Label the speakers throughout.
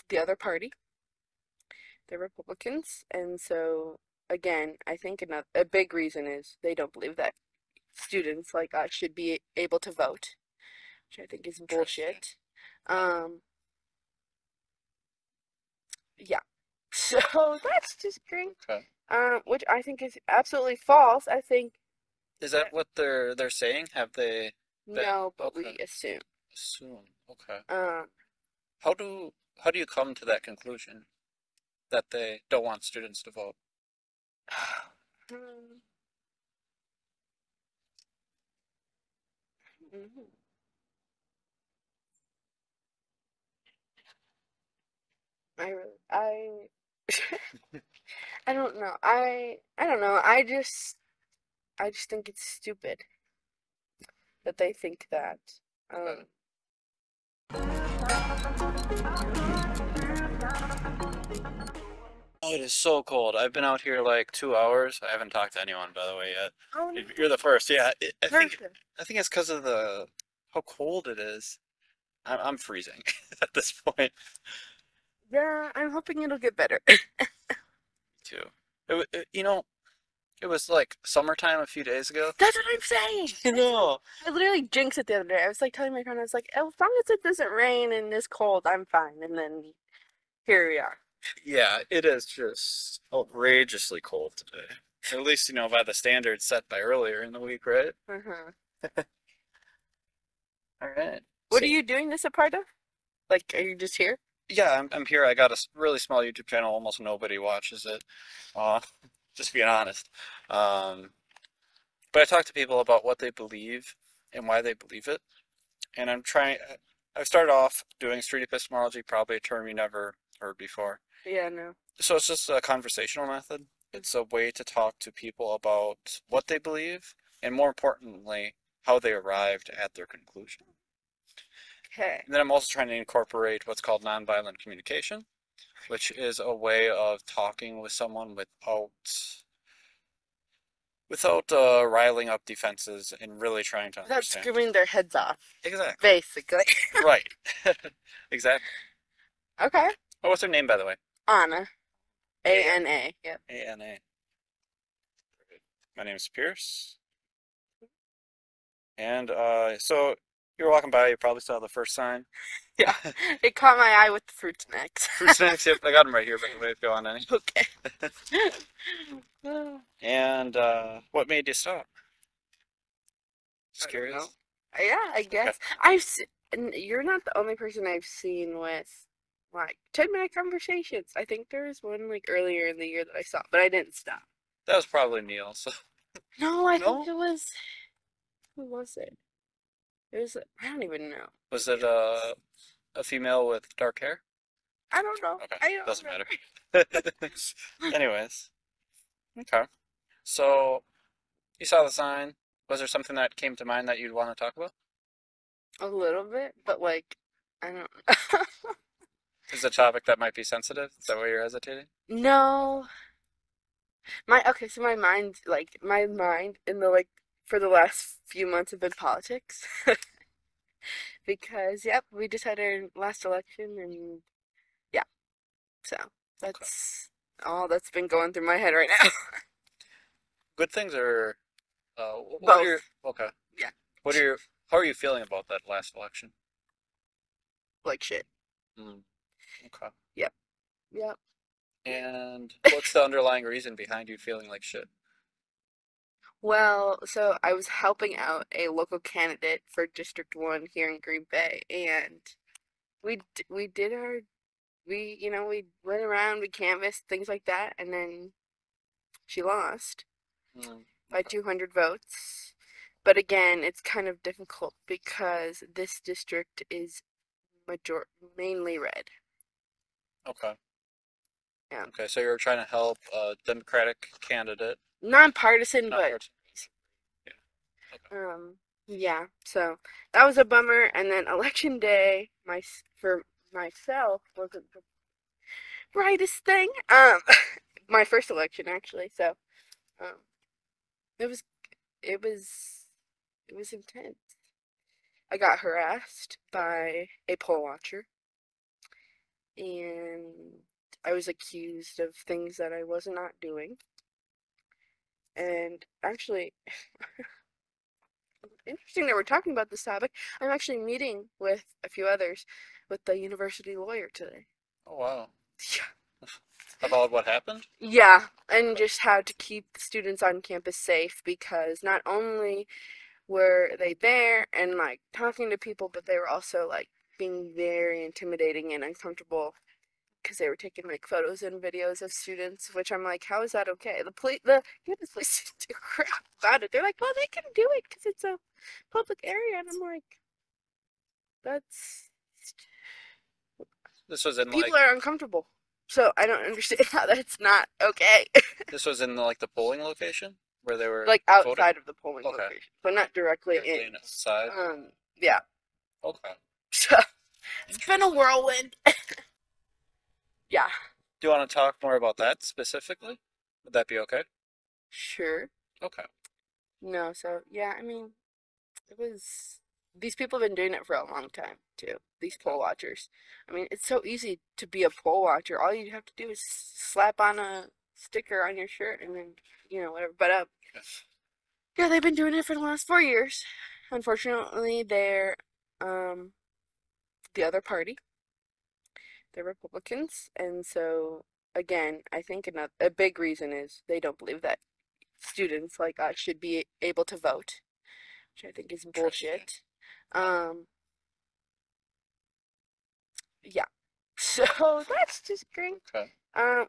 Speaker 1: the other party, the Republicans, and so again, I think a big reason is they don't believe that students like us should be able to vote, which I think is
Speaker 2: Interesting.
Speaker 1: bullshit. Um, yeah, so that's just great.
Speaker 2: Okay.
Speaker 1: Which I think is absolutely false. I think
Speaker 2: Is that
Speaker 1: that
Speaker 2: what they're saying? Have they been?
Speaker 1: no, but
Speaker 2: Okay.
Speaker 1: we assume.
Speaker 2: Assume. Okay.
Speaker 1: Um,
Speaker 2: How do you come to that conclusion that they don't want students to vote?
Speaker 1: mhm. I I don't know. I don't know. I just think it's stupid that they think that.
Speaker 2: Okay.
Speaker 1: Um,
Speaker 2: Oh, it is so cold. I've been out here like 2 hours. I haven't talked to anyone, by the way, yet.
Speaker 1: oh no,
Speaker 2: You're the first. Yeah, I think
Speaker 1: perfect.
Speaker 2: I think it's because of the how cold it is. I'm freezing at this point
Speaker 1: Yeah, I'm hoping it'll get better.
Speaker 2: too. It was like summertime a few days ago.
Speaker 1: That's what I'm saying.
Speaker 2: I know.
Speaker 1: I literally jinxed it the other day. I was like telling my friend, I was like, as long as it doesn't rain and it's cold, I'm fine. And then here we are.
Speaker 2: Yeah, it is just outrageously cold today. At least, by the standards set by earlier in the week, right?
Speaker 1: Uh-huh.
Speaker 2: All right.
Speaker 1: What are
Speaker 2: So,
Speaker 1: you doing this a part of? Like, are you just here?
Speaker 2: yeah, I'm here. I got a really small YouTube channel. Almost nobody watches it. Uh, just being honest. Um, but I talk to people about what they believe and why they believe it. And I've started off doing street epistemology, probably a term you never heard before.
Speaker 1: Yeah, no.
Speaker 2: So it's just a conversational method. It's a way to talk to people about what they believe and more importantly, how they arrived at their conclusion.
Speaker 1: Okay.
Speaker 2: And then I'm also trying to incorporate what's called nonviolent communication, which is a way of talking with someone without riling up defenses and really trying to
Speaker 1: Without
Speaker 2: understand.
Speaker 1: screaming their heads off,
Speaker 2: Exactly.
Speaker 1: basically.
Speaker 2: Right. Exactly.
Speaker 1: Okay.
Speaker 2: Oh, what's her name, by the way?
Speaker 1: Anna.
Speaker 2: A-N.
Speaker 1: A-N-A. Yep.
Speaker 2: A-N-A. My name is Pierce. And so you were walking by, you probably saw the first sign.
Speaker 1: Yeah. It caught my eye with the fruit snacks.
Speaker 2: Fruit snacks, yep, I got them right here, by the way, if you want any.
Speaker 1: Okay.
Speaker 2: And what made you stop?
Speaker 1: I
Speaker 2: Just
Speaker 1: don't know.
Speaker 2: curious.
Speaker 1: Yeah, I
Speaker 2: Okay.
Speaker 1: guess. And you're not the only person I've seen with like 10-minute conversations. I think there was one like earlier in the year that I saw, but I didn't stop.
Speaker 2: That was probably Neil, so.
Speaker 1: No, I think
Speaker 2: No?
Speaker 1: it was, who was it? It was, I don't even know.
Speaker 2: Was it
Speaker 1: Yeah.
Speaker 2: a female with dark hair?
Speaker 1: I don't know.
Speaker 2: Okay,
Speaker 1: I don't
Speaker 2: doesn't
Speaker 1: know.
Speaker 2: matter. Anyways, okay. So, you saw the sign. Was there something that came to mind that you'd want to talk about?
Speaker 1: A little bit, but like, I don't.
Speaker 2: Is it a topic that might be sensitive? Is that why you're hesitating?
Speaker 1: No, okay, so my mind in the like for the last few months have been politics because yep, we just had our last election and yeah, so
Speaker 2: Okay.
Speaker 1: that's all that's been going through my head right now.
Speaker 2: Good things are, what are your,
Speaker 1: Both,
Speaker 2: okay.
Speaker 1: yeah,
Speaker 2: How are you feeling about that last election?
Speaker 1: like shit.
Speaker 2: Mm, okay.
Speaker 1: Yep, yep.
Speaker 2: And what's the underlying reason behind you feeling like shit?
Speaker 1: Well, so I was helping out a local candidate for District 1 here in Green Bay, and we did our we went around, we canvassed things like that, and then she lost
Speaker 2: Mm,
Speaker 1: by
Speaker 2: okay.
Speaker 1: 200 votes. But again, it's kind of difficult because this district is mainly red.
Speaker 2: Okay.
Speaker 1: Yeah,
Speaker 2: Okay. So you're trying to help a Democratic candidate,
Speaker 1: nonpartisan,
Speaker 2: not
Speaker 1: but
Speaker 2: partisan. Yeah. Okay.
Speaker 1: yeah. So that was a bummer. And then election day, for myself wasn't the brightest thing. My first election actually. So um, it was it was it was intense. I got harassed by a poll watcher, and I was accused of things that I was not doing. And actually, interesting that we're talking about this topic. I'm actually meeting with a few others with the university lawyer today.
Speaker 2: Oh wow.
Speaker 1: Yeah.
Speaker 2: About what happened?
Speaker 1: Yeah, and just how to keep the students on campus safe because not only were they there and like talking to people, but they were also like being very intimidating and uncomfortable because they were taking like photos and videos of students, which I'm like, how is that okay? The campus police didn't do crap about it. They're like, well, they can do it because it's a public area, and I'm like, that's
Speaker 2: This was in
Speaker 1: people
Speaker 2: like
Speaker 1: are uncomfortable. So I don't understand how that's not okay.
Speaker 2: this was in like the polling location where they were
Speaker 1: Like
Speaker 2: voting?
Speaker 1: outside of the polling
Speaker 2: Okay.
Speaker 1: location, so not directly
Speaker 2: Directly
Speaker 1: in.
Speaker 2: inside.
Speaker 1: Yeah.
Speaker 2: Okay.
Speaker 1: So it's been a
Speaker 2: Interesting.
Speaker 1: whirlwind. Yeah.
Speaker 2: Do you want to talk more about that specifically? Would that be okay?
Speaker 1: Sure.
Speaker 2: Okay.
Speaker 1: No. So yeah, I mean, it was. These people have been doing it for a long time too. These
Speaker 2: Okay.
Speaker 1: poll watchers. I mean, it's so easy to be a poll watcher. All you have to do is slap on a sticker on your shirt and then whatever. But
Speaker 2: Yes.
Speaker 1: yeah, they've been doing it for the last 4 years. Unfortunately, they're um the other party. They're Republicans, and so again, I think a big reason is they don't believe that students like us should be able to vote, which I think is
Speaker 2: Interesting.
Speaker 1: bullshit. Um, yeah. So that's just great.
Speaker 2: Okay.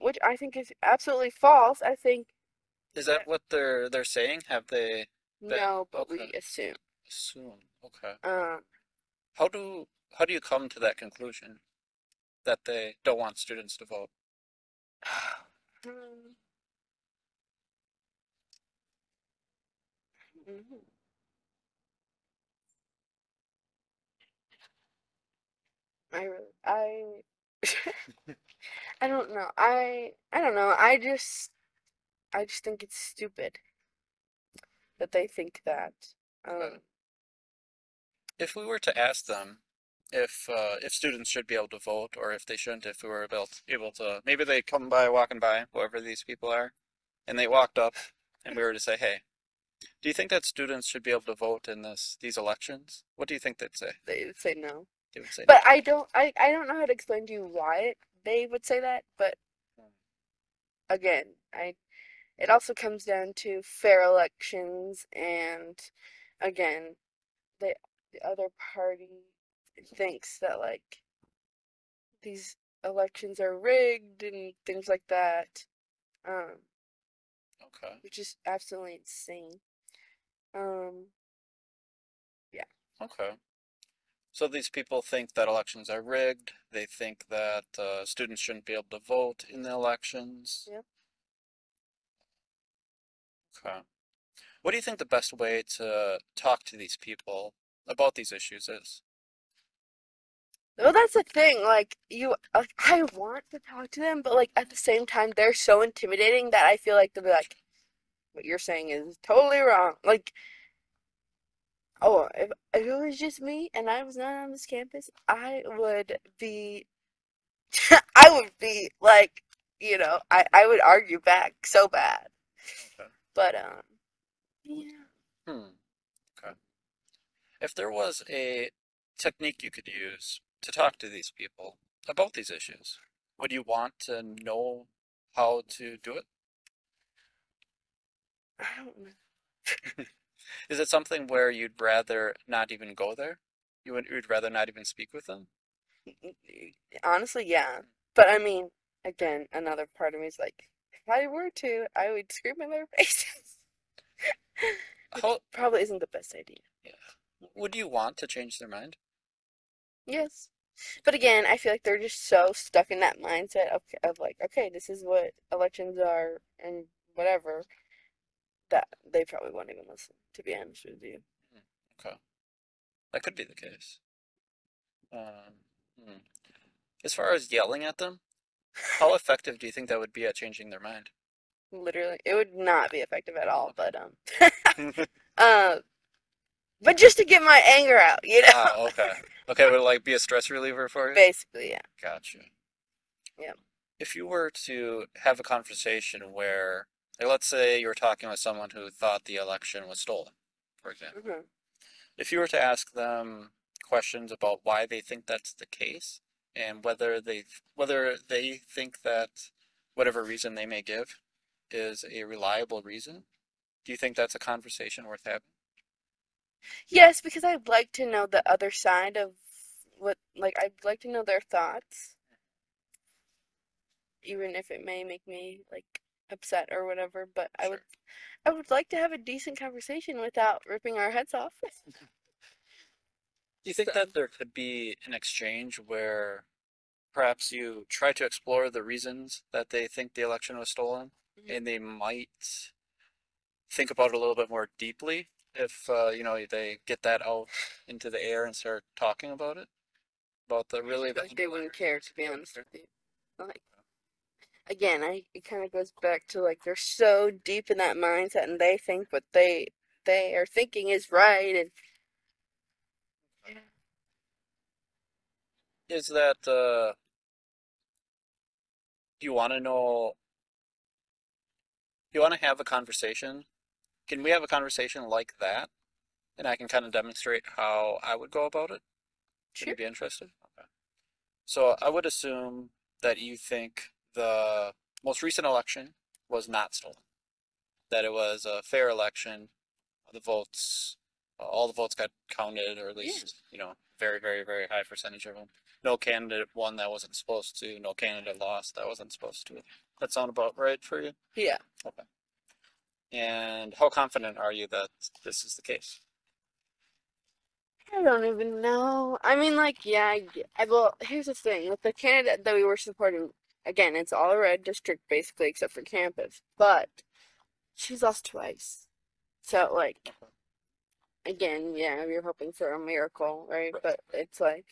Speaker 1: Which I think is absolutely false. I think
Speaker 2: Is that
Speaker 1: that
Speaker 2: what they're saying? Have they been
Speaker 1: no, but
Speaker 2: okay?
Speaker 1: we assume.
Speaker 2: Assume. Okay.
Speaker 1: Um,
Speaker 2: How do you come to that conclusion that they don't want students to vote?
Speaker 1: mhm. I I don't know. I don't know. I just think it's stupid that they think that.
Speaker 2: Okay.
Speaker 1: Um,
Speaker 2: If we were to ask them if students should be able to vote or if they shouldn't, if we were able to, maybe they come by walking by, whoever these people are, and they walked up, and we were to say, "Hey, do you think that students should be able to vote in these elections?" What do you think they'd say?
Speaker 1: they would say no.
Speaker 2: They would say no.
Speaker 1: But I don't know how to explain to you why they would say that, but again, I it also comes down to fair elections and again, the the other party thinks that like these elections are rigged and things like that. Um,
Speaker 2: Okay.
Speaker 1: which is absolutely insane. Um, yeah.
Speaker 2: Okay. So these people think that elections are rigged. They think that students shouldn't be able to vote in the elections.
Speaker 1: Yep.
Speaker 2: Okay. What do you think the best way to talk to these people about these issues is?
Speaker 1: Well, that's the thing. Like, I want to talk to them, but like at the same time, they're so intimidating that I feel like they'll be like, "What you're saying is totally wrong." Like, oh, if it was just me and I was not on this campus, I would be, I would be like, I would argue back so bad.
Speaker 2: Okay.
Speaker 1: But yeah.
Speaker 2: Hmm. Okay. If there was a technique you could use to talk to these people about these issues, would you want to know how to do
Speaker 1: I don't know.
Speaker 2: it? Is it something where you'd rather not even go there? You'd rather not even speak with them?
Speaker 1: Honestly, yeah. But I mean, again, another part of me is like, if I were to, I would scream in their faces. Which
Speaker 2: How,
Speaker 1: probably isn't the best idea.
Speaker 2: yeah. Would you want to change their mind?
Speaker 1: Yes. But again, I feel like they're just so stuck in that mindset of like, okay, this is what elections are and whatever, that they probably won't even listen, to be honest with you.
Speaker 2: Hmm, okay. That could be the case. Um, hmm. As far as yelling at them, how effective do you think that would be at changing their mind?
Speaker 1: Literally, it would not be effective at all, but
Speaker 2: Okay.
Speaker 1: uh, but just to get my anger out,
Speaker 2: Ah, okay. Okay, would it like be a stress reliever for you?
Speaker 1: basically, yeah.
Speaker 2: Gotcha.
Speaker 1: Yeah.
Speaker 2: If you were to have a conversation where, like, let's say you were talking with someone who thought the election was stolen, for example.
Speaker 1: Hmm.
Speaker 2: If you were to ask them questions about why they think that's the case and whether they think that whatever reason they may give is a reliable reason, do you think that's a conversation worth having?
Speaker 1: Yes, because I'd like to know the other side of what, like, I'd like to know their thoughts, even if it may make me like upset or whatever. But
Speaker 2: Sure.
Speaker 1: I would like to have a decent conversation without ripping our heads off.
Speaker 2: Do you think
Speaker 1: So,
Speaker 2: that there could be an exchange where perhaps you try to explore the reasons that they think the election was stolen,
Speaker 1: mhm.
Speaker 2: and they might think about it a little bit more deeply if they get that out into the air and start talking about it, about the
Speaker 1: I
Speaker 2: really the
Speaker 1: feel like they
Speaker 2: underlying
Speaker 1: wouldn't care,
Speaker 2: reasons.
Speaker 1: to be honest with you. Like, again, it kind of goes back to like they're so deep in that mindset, and they think what they are thinking is right, and yeah.
Speaker 2: Is that do you want to know? Do you want to have a conversation? Can we have a conversation like that, and I can kind of demonstrate how I would go about it? Would
Speaker 1: Sure.
Speaker 2: you be interested? Okay. So I would assume that you think the most recent election was not stolen, that it was a fair election. The votes, all the votes got counted, or at
Speaker 1: Yeah.
Speaker 2: least, very, very, very high percentage of them. No candidate won that wasn't supposed to. No candidate lost that wasn't supposed to. That sound about right for you?
Speaker 1: Yeah.
Speaker 2: Okay. And how confident are you that this is the case?
Speaker 1: I don't even know. I mean, like, yeah, well, here's the thing. With the candidate that we were supporting, again, it's all a red district, basically, except for campus. But she's lost twice. So, like, again, yeah, we are hoping for a miracle, right?
Speaker 2: Right.
Speaker 1: But it's like,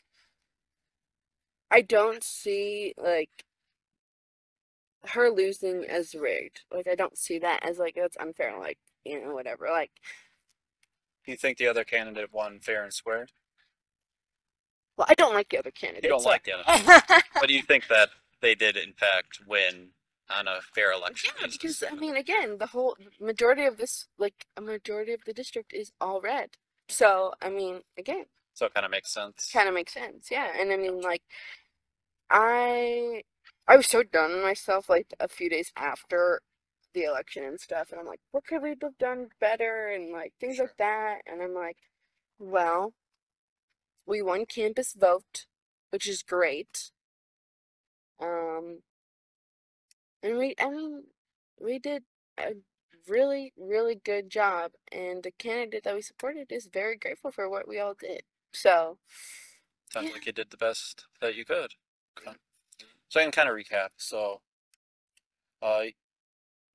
Speaker 1: I don't see, like, her losing as rigged. Like, I don't see that as, like, it's unfair, like, whatever. Like,
Speaker 2: Do you think the other candidate won fair and square?
Speaker 1: well, I don't like the other
Speaker 2: You don't
Speaker 1: candidates, so.
Speaker 2: like the other, but do you think that they did in fact win on a fair election
Speaker 1: Yeah,
Speaker 2: basis?
Speaker 1: because I mean, again, the whole majority of this, like a majority of the district is all red. So, I mean, again,
Speaker 2: So it kind of makes sense.
Speaker 1: kind of makes sense. Yeah. And I mean, like, I I was so done with myself like a few days after the election and stuff, and I'm like, what could we have done better and like things
Speaker 2: Sure.
Speaker 1: like that. And I'm like, well, we won campus vote, which is great. Um, and I mean, we did a really, really good job, and the candidate that we supported is very grateful for what we all did. So,
Speaker 2: Sounds
Speaker 1: yeah.
Speaker 2: like you did the best that you could. Okay. So I can kind of recap. So, uh,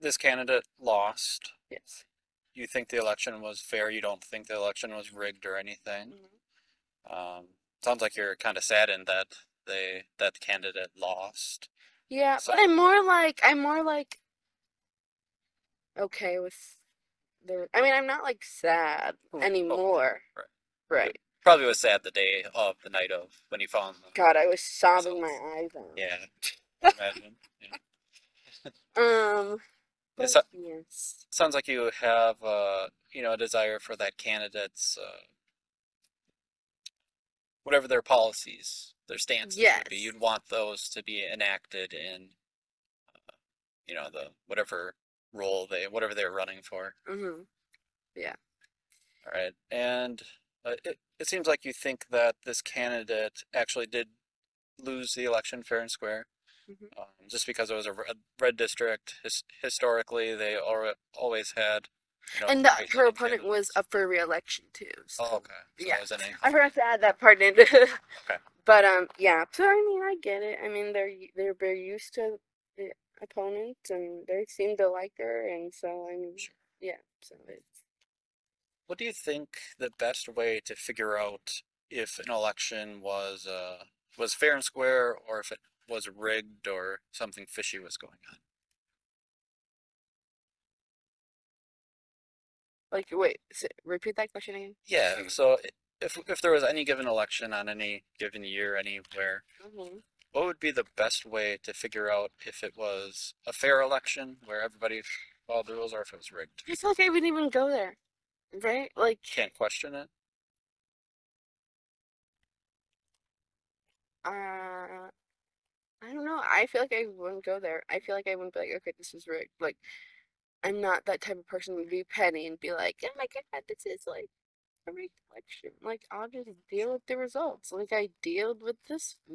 Speaker 2: this candidate lost.
Speaker 1: Yes.
Speaker 2: You think the election was fair. You don't think the election was rigged or anything.
Speaker 1: Mhm.
Speaker 2: Sounds like you're kind of saddened that that candidate lost.
Speaker 1: Yeah, but
Speaker 2: So,
Speaker 1: I'm more like okay with I mean, I'm not like sad
Speaker 2: hopefully,
Speaker 1: anymore.
Speaker 2: right. But
Speaker 1: Right.
Speaker 2: probably was sad the night of when you found
Speaker 1: God, I was
Speaker 2: the
Speaker 1: sobbing my
Speaker 2: results.
Speaker 1: eyes out.
Speaker 2: Yeah, can imagine. Yeah.
Speaker 1: Um,
Speaker 2: It
Speaker 1: but yes.
Speaker 2: sounds like you have a desire for that candidate's whatever their policies, their stances would be.
Speaker 1: Yes.
Speaker 2: You'd want those to be enacted in the whatever they're running for.
Speaker 1: Mhm. Yeah.
Speaker 2: All right. And it seems like you think that this candidate actually did lose the election fair and square,
Speaker 1: Mhm.
Speaker 2: just because it was a red district. Historically, they always had,
Speaker 1: And
Speaker 2: great
Speaker 1: her
Speaker 2: leading
Speaker 1: opponent was
Speaker 2: candidates.
Speaker 1: up for re-election too.
Speaker 2: Oh,
Speaker 1: So,
Speaker 2: okay. So
Speaker 1: yeah.
Speaker 2: it was an
Speaker 1: I
Speaker 2: income.
Speaker 1: forgot to add that part in.
Speaker 2: Okay.
Speaker 1: But yeah. So I mean, I get it. I mean, they're very used to the opponent, and they seem to like her, and so I mean,
Speaker 2: Sure.
Speaker 1: yeah. So it's
Speaker 2: What do you think the best way to figure out if an election was fair and square, or if it was rigged, or something fishy was going on?
Speaker 1: like, wait, repeat that question again.
Speaker 2: Yeah, so if there was any given election on any given year anywhere,
Speaker 1: Mhm.
Speaker 2: what would be the best way to figure out if it was a fair election where everybody followed the rules or if it was rigged?
Speaker 1: I feel like I wouldn't even go there, right? Like,
Speaker 2: Can't question it.
Speaker 1: I don't know. I feel like I wouldn't go there. I feel like I wouldn't be like, okay, this is rigged. Like, I'm not that type of person to be petty and be like, oh my God, this is like a rigged election. Like, I'll just deal with the results. Like, I dealt with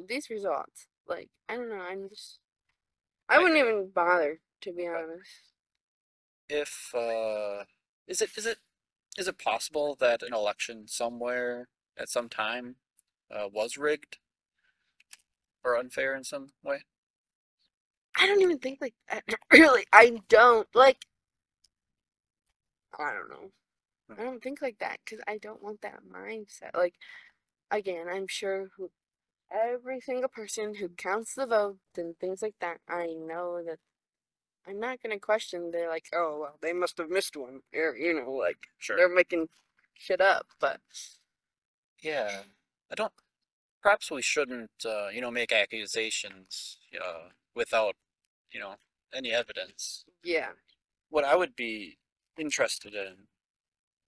Speaker 1: these results. Like, I don't know. I
Speaker 2: I
Speaker 1: wouldn't
Speaker 2: hear you.
Speaker 1: even bother, to be
Speaker 2: Okay.
Speaker 1: honest.
Speaker 2: If is it possible that an election somewhere at some time was rigged or unfair in some way?
Speaker 1: I don't even think like that. Really, I don't. Like, I don't know.
Speaker 2: Hmm.
Speaker 1: I don't think like that because I don't want that mindset. Like, again, I'm sure every single person who counts the votes and things like that, I know that I'm not gonna question. They're like, oh well, they must have missed one, or like
Speaker 2: Sure.
Speaker 1: they're making shit up. But
Speaker 2: Yeah. I don't. Perhaps we shouldn't, make accusations without, you know, any evidence.
Speaker 1: yeah,
Speaker 2: What I would be interested in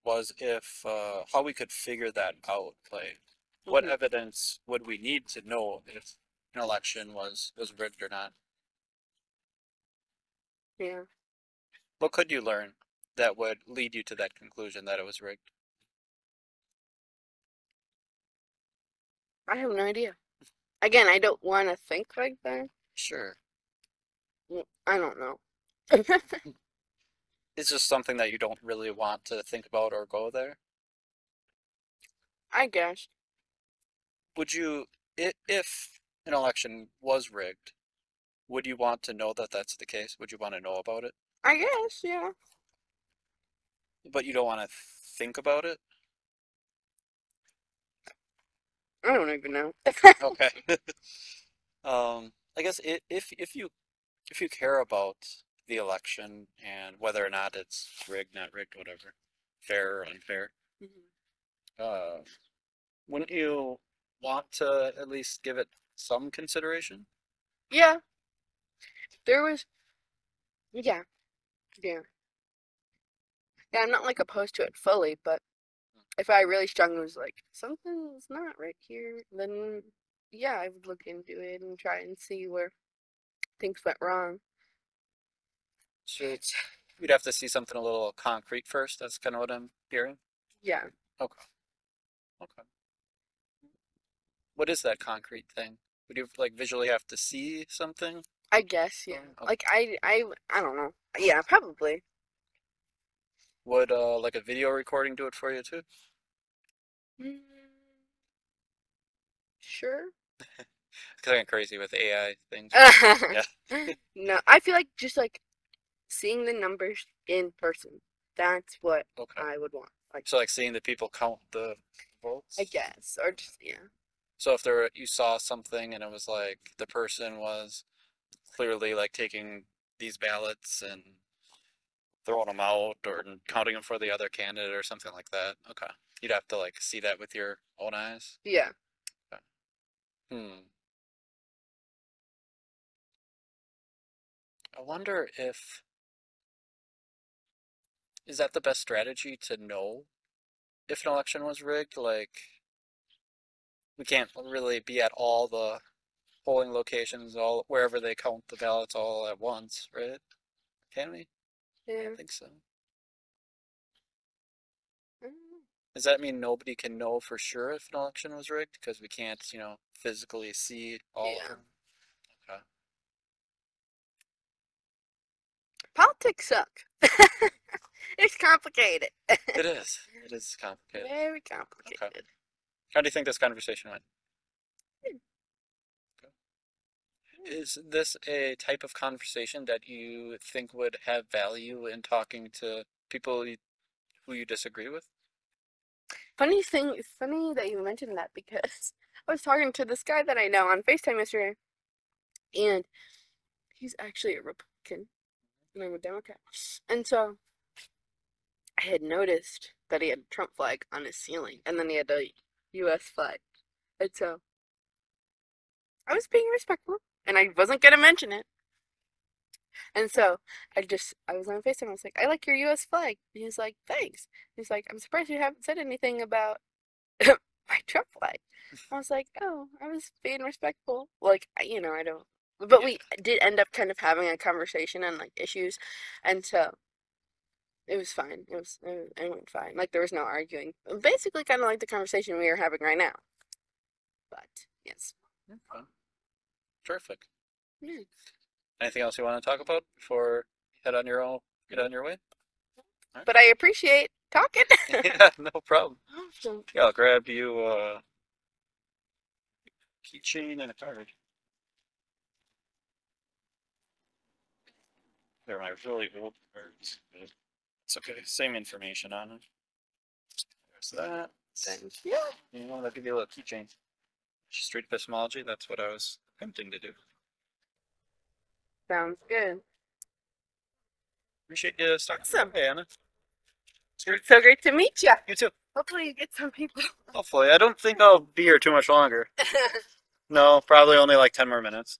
Speaker 2: was if how we could figure that out. Like, what
Speaker 1: hmm,
Speaker 2: evidence would we need to know if an election was rigged or not?
Speaker 1: yeah,
Speaker 2: What could you learn that would lead you to that conclusion that it was rigged?
Speaker 1: I have no idea. Again, I don't want to think like that.
Speaker 2: Sure.
Speaker 1: I don't know.
Speaker 2: It's just something that you don't really want to think about or go there.
Speaker 1: I guess.
Speaker 2: Would you, if an election was rigged, would you want to know that that's the case? Would you want to know about it?
Speaker 1: I guess. Yeah.
Speaker 2: But you don't want to think about it?
Speaker 1: I don't even know.
Speaker 2: Okay. I guess if you care about the election and whether or not it's rigged, not rigged, whatever, fair or unfair,
Speaker 1: Mhm.
Speaker 2: uh, wouldn't you want to at least give it some consideration?
Speaker 1: Yeah, there was. Yeah, yeah, yeah. I'm not like opposed to it fully, but if I really strongly was like something's not right here, then yeah, I would look into it and try and see where things went wrong.
Speaker 2: So you'd have to see something a little concrete first. That's kind of what I'm hearing.
Speaker 1: Yeah,
Speaker 2: Okay. Okay. What is that concrete thing? Would you like visually have to see something?
Speaker 1: I guess. Yeah,
Speaker 2: Okay.
Speaker 1: like I don't know. Yeah, probably.
Speaker 2: Would like a video recording do it for you too?
Speaker 1: Mm, sure.
Speaker 2: It's kind of crazy with AI things, but yeah.
Speaker 1: No, I feel like just like seeing the numbers in person. That's what
Speaker 2: Okay.
Speaker 1: I would want. Like,
Speaker 2: So like seeing the people count the
Speaker 1: I
Speaker 2: votes.
Speaker 1: guess, or just yeah,
Speaker 2: So if you saw something and it was like the person was clearly like taking these ballots and throwing them out or counting them for the other candidate or something like that. Okay. You'd have to like see that with your own eyes.
Speaker 1: yeah.
Speaker 2: Okay. Hmm. I wonder if is that the best strategy to know if an election was rigged? Like we can't really be at all the polling locations, all wherever they count the ballots all at once, right? Can we? I
Speaker 1: Yeah.
Speaker 2: don't think so.
Speaker 1: Mm,
Speaker 2: Does that mean nobody can know for sure if an election was rigged because we can't, physically see all of
Speaker 1: yeah.
Speaker 2: them? Okay.
Speaker 1: Politics suck. It's complicated.
Speaker 2: It is. It is complicated.
Speaker 1: Very
Speaker 2: Okay.
Speaker 1: complicated.
Speaker 2: How do you think this conversation went? Is this a type of conversation that you think would have value in talking to people who you disagree with?
Speaker 1: Funny thing, it's funny that you mentioned that because I was talking to this guy that I know on FaceTime yesterday, and he's actually a Republican, and I'm a Democrat. And so I had noticed that he had a Trump flag on his ceiling, and then he had a U.S. flag. And so I was being respectful, and I wasn't gonna mention it. And so I was on FaceTime. I was like, I like your U.S. flag. And he was like, thanks. He's like, I'm surprised you haven't said anything about my Trump flag. I was like, oh, I was being respectful. Like, I don't. But
Speaker 2: Yeah.
Speaker 1: we did end up kind of having a conversation on like issues, and so it was fine. It went fine. Like there was no arguing. Basically, kind of like the conversation we are having right now. But yes,
Speaker 2: Okay. Terrific.
Speaker 1: yeah.
Speaker 2: Anything else you want to talk about before you get on your way? All right.
Speaker 1: But I appreciate talking.
Speaker 2: Yeah, no problem.
Speaker 1: So,
Speaker 2: Yeah, I'll grab you a keychain and a card. They're my really old cards. But it's okay. Same information on them. There's that.
Speaker 1: thank you.
Speaker 2: You know, I'll give you a little keychain. Street epistemology, that's what I was attempting to do.
Speaker 1: Sounds good.
Speaker 2: Appreciate you stopping
Speaker 1: Awesome.
Speaker 2: by, Anna. It's great.
Speaker 1: So great to meet you.
Speaker 2: You too.
Speaker 1: Hopefully you get some people.
Speaker 2: Hopefully. I don't think I'll be here too much longer. No, probably only like 10 more minutes.